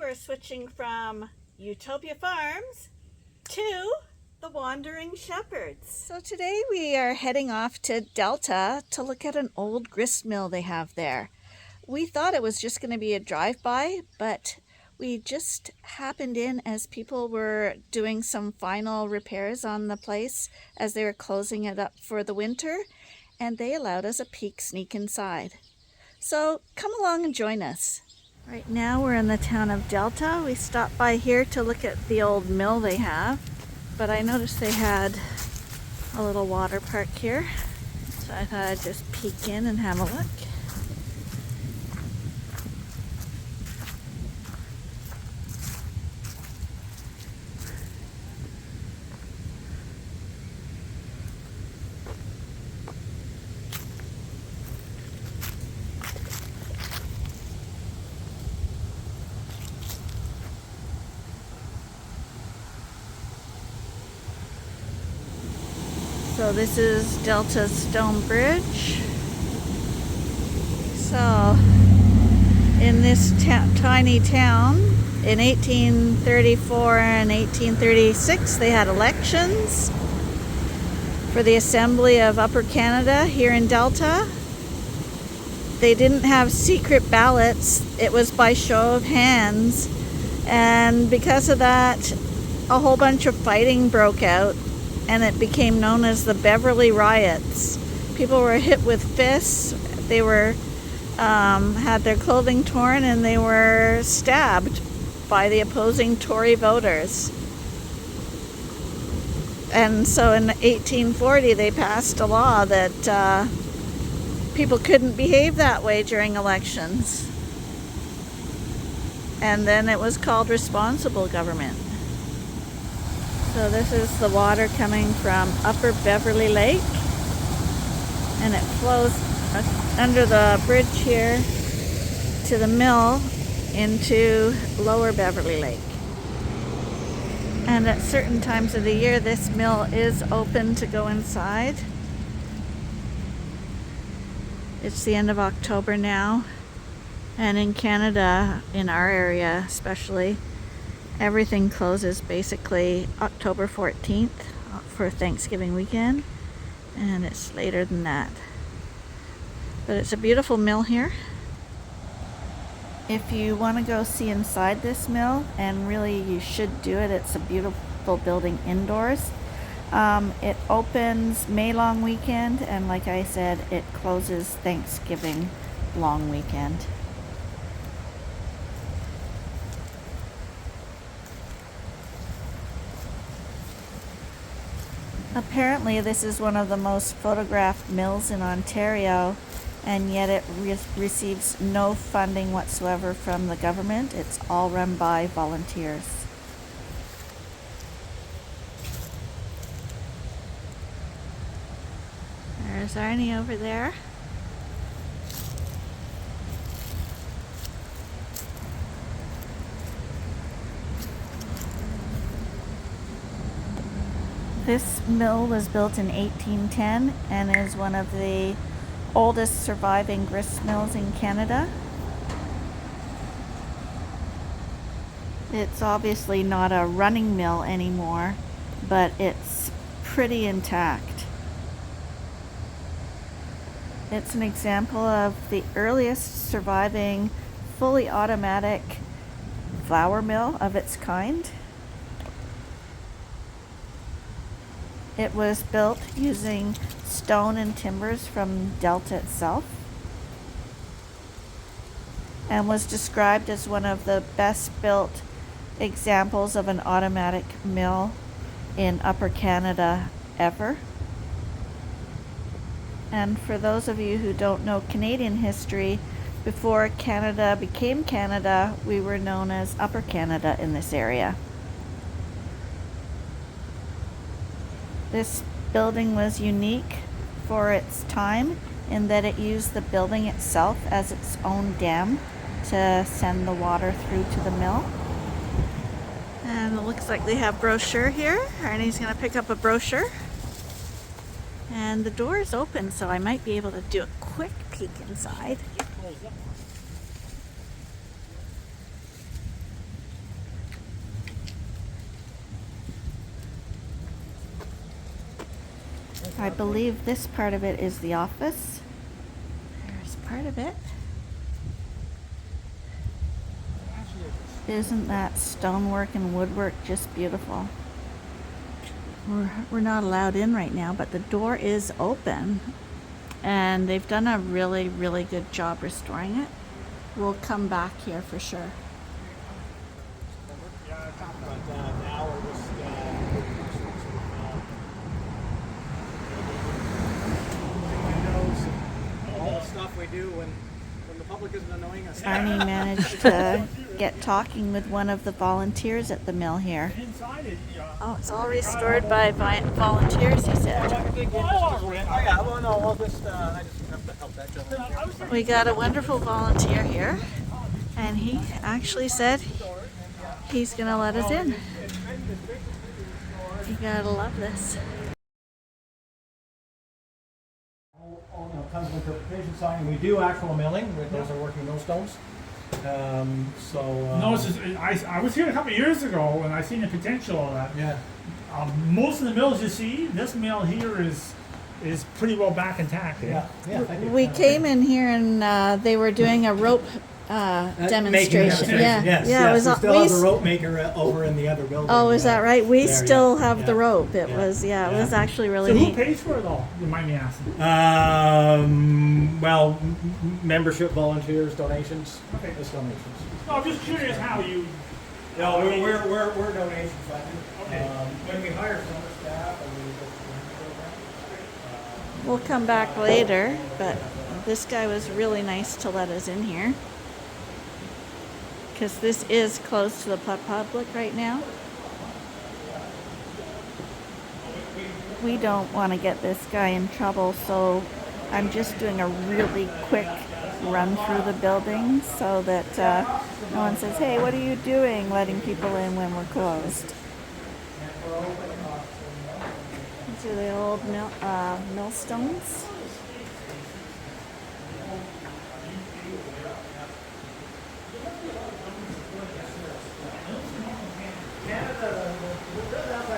we're switching from Ewetopia Farms to the Wandering Shepherds. So today we are heading off to Delta to look at an old grist mill they have there. We thought it was just going to be a drive-by, but we just happened in as people were doing some final repairs on the place as they were closing it up for the winter, and they allowed us a peek sneak inside. So come along and join us. Right now we're in the town of Delta. We stopped by here to look at the old mill they have, but I noticed they had a little water park here, so I thought I'd just peek in and have a look. So this is Delta's Stone Bridge. So in this tiny town, in 1834 and 1836, they had elections for the Assembly of Upper Canada here in Delta. They didn't have secret ballots. It was by show of hands. And because of that, a whole bunch of fighting broke out, and it became known as the Beverly Riots. People were hit with fists. They were had their clothing torn, and they were stabbed by the opposing Tory voters. And so in 1840 they passed a law that people couldn't behave that way during elections. And then it was called responsible government. So this is the water coming from Upper Beverly Lake, and it flows under the bridge here to the mill into Lower Beverly Lake. And at certain times of the year, this mill is open to go inside. It's the end of October now, and in Canada, in our area especially, everything closes basically October 14th for Thanksgiving weekend, and it's later than that. But it's a beautiful mill here. If you want to go see inside this mill, and really you should do it, it's a beautiful building indoors. It opens May long weekend, and like I said, it closes Thanksgiving long weekend. Apparently this is one of the most photographed mills in Ontario, and yet it receives no funding whatsoever from the government. It's all run by volunteers. There's Arnie over there. This mill was built in 1810 and is one of the oldest surviving grist mills in Canada. It's obviously not a running mill anymore, but it's pretty intact. It's an example of the earliest surviving fully automatic flour mill of its kind. It was built using stone and timbers from Delta itself, and was described as one of the best built examples of an automatic mill in Upper Canada ever. And for those of you who don't know Canadian history, before Canada became Canada, we were known as Upper Canada in this area. This building was unique for its time in that it used the building itself as its own dam to send the water through to the mill. And it looks like they have brochure here. Arnie's going to pick up a brochure. And the door is open, so I might be able to do a quick peek inside. I believe this part of it is the office. There's part of it. Isn't that stonework and woodwork just beautiful? We're not allowed in right now, but the door is open and they've done a really, really good job restoring it. We'll come back here for sure. All the stuff we do when the public isn't annoying us. Arnie managed to get talking with one of the volunteers at the mill here. Oh, it's all restored by volunteers, he said. We got a wonderful volunteer here, and he actually said he's going to let us in. You gotta love this. Tons of interpretation sign. We do actual milling. Those are working millstones. No, it's just, I was here a couple of years ago and I seen the potential of that. Yeah. Most of the mills you see, this mill here is pretty well back intact. Yeah. Yeah. We came in here and they were doing a rope demonstration. Yeah, Yes. yeah. It was. We still have the rope maker over in the other building. Oh, is that right? We there, still have the yeah. rope. It was. Yeah, it was actually really So neat. who pays for it all? You might be asking. Well, membership, volunteers, donations. Okay. Just donations. No, I'm just curious how you. No, we're donation funded. Okay. When we hire summer staff, and we go We'll come back later, but this guy was really nice to let us in here. Because this is closed to the public right now. We don't want to get this guy in trouble, so I'm just doing a really quick run through the building so that no one says, hey, what are you doing letting people in when we're closed? These are the old millstones.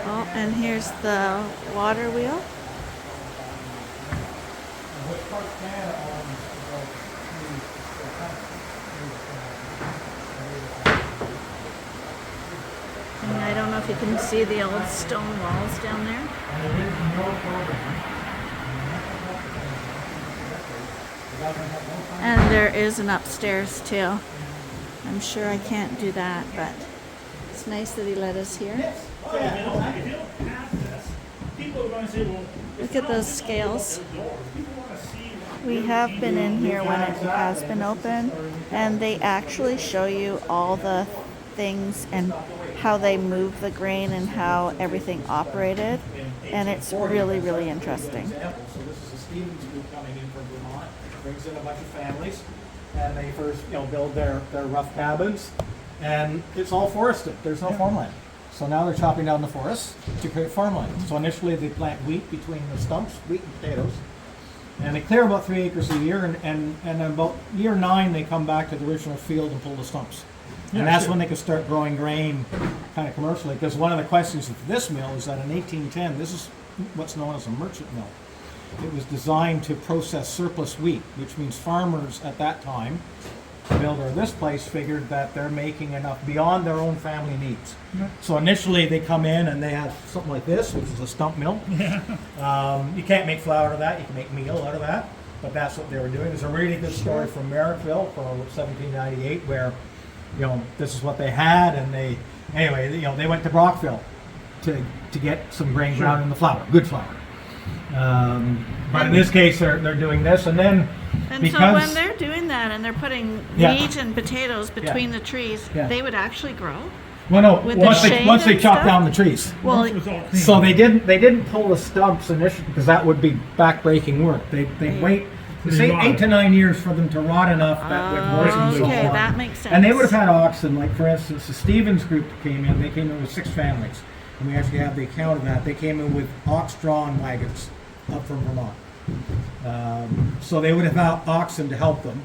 Oh, and here's the water wheel. And I don't know if you can see the old stone walls down there. And there is an upstairs too. I'm sure I can't do that, but it's nice that he let us here. Look at those scales. We have been in here when it has been open, and they actually show you all the things and how they move the grain and how everything operated, and it's really, really interesting. So this is a Stevens group coming in from Vermont. Brings in a bunch of families, and they first, build their rough cabins, and it's all forested. There's no farmland. So now they're chopping down the forests to create farmland. So initially they plant wheat between the stumps, wheat and potatoes, and they clear about 3 acres a year, and about year 9 they come back to the original field and pull the stumps. And that's when they can start growing grain kind of commercially. Because one of the questions of this mill is that in 1810, this is what's known as a merchant mill. It was designed to process surplus wheat, which means farmers at that time, the builder of this place, figured that they're making enough beyond their own family needs. So initially they come in and they have something like this, which is a stump mill. You can't make flour out of that, you can make meal out of that, but that's what they were doing. There's a really good story from Merrickville from 1798 where this is what they had, and they went to Brockville to get some grain ground in the flour, good flour. But in this case, they're doing this, and then And so when they're doing that and they're putting wheat and potatoes between the trees, they would actually grow. Well, no, with once they chop stuff? down the trees. Well, So they didn't pull the stumps initially because that would be backbreaking work. They wait. Say 8 to 9 years for them to rot enough that would okay, that makes sense. And they would have had oxen, like for instance, the Stevens group came in. They came in with 6 families, and we actually have the account of that. They came in with ox-drawn wagons up from Vermont. So they would have had oxen to help them.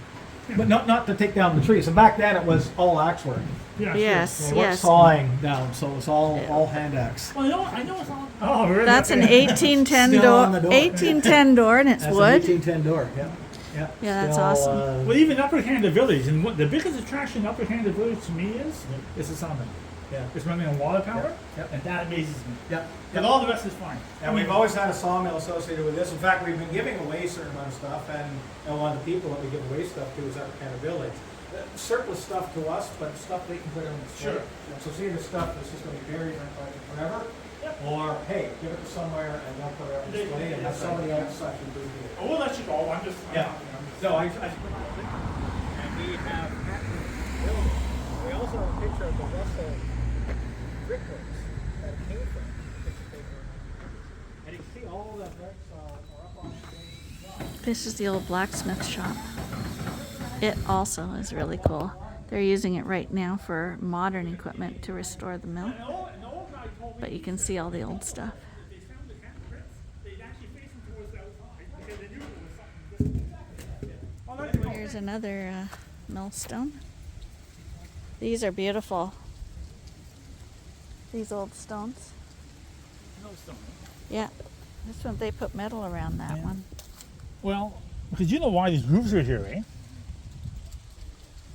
but not to take down the trees. And back then it was all axe work. Yeah, sure. Yes, They weren't yes. sawing down, so it was all hand axe. Well, I know it's all. Oh, really? That's an 1810 Still door. on the door. 1810 door, and it's That's wood. an 1810 door. Yeah. Yeah. Yeah, that's awesome. Well, even Upper Canada Village, and what the biggest attraction of Upper Canada Village to me is the sawmill. Yeah. It's running on water power, Yep. and that amazes me. Yeah. But all the rest is fine. And we've always had a sawmill associated with this. In fact, we've been giving away a certain amount of stuff, and one of the people that we give away stuff to is Upper Canada Village. Surplus stuff to us, but stuff they can put on display. Sure. So see the stuff that's just going to be buried in our collection forever, or hey, give it to somewhere and they'll put it on display and have somebody else actually do it. Oh, we'll let you go. I'm just. Yeah. No, And we have building. We also have a picture of the Russell brickworks that it came from. And you can see all the bricks are up on it. This is the old blacksmith shop. It also is really cool. They're using it right now for modern equipment to restore the mill. But you can see all the old stuff. Here's another millstone. These are beautiful. These old stones. Yeah. This one, they put metal around that one. Well, because you know why these roofs are here, eh?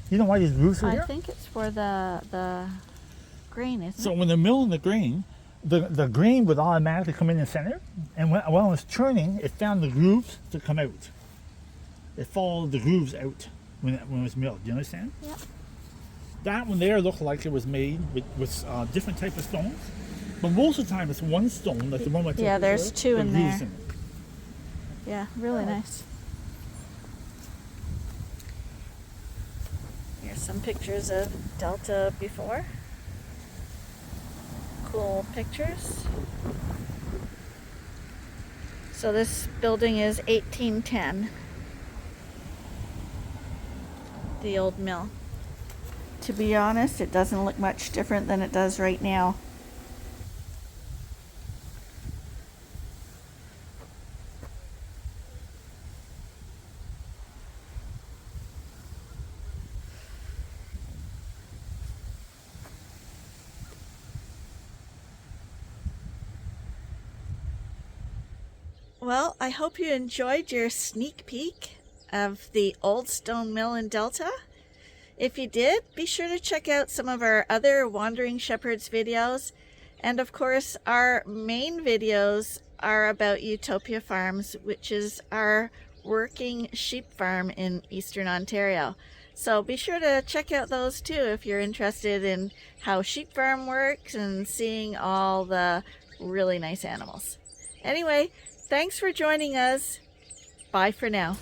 You know why these roofs are I here? think it's for the grain, isn't So it? when they're milling the grain, the grain would automatically come in the center, and when it was turning, it found the grooves to come out. It followed the grooves out when it was milled. Do you understand? Yeah. That one there looked like it was made with different type of stones, but most of the time it's one stone, like the one I took Yeah, you there's to, two with in grooves there. it. Yeah, really nice. Here's some pictures of Delta before. Cool pictures. So this building is 1810. The old mill. To be honest, it doesn't look much different than it does right now. Well, I hope you enjoyed your sneak peek of the old stone mill in Delta. If you did, be sure to check out some of our other Wandering Shepherds videos. And of course, our main videos are about Ewetopia Farms, which is our working sheep farm in Eastern Ontario. So be sure to check out those too if you're interested in how sheep farm works and seeing all the really nice animals. Anyway, thanks for joining us. Bye for now.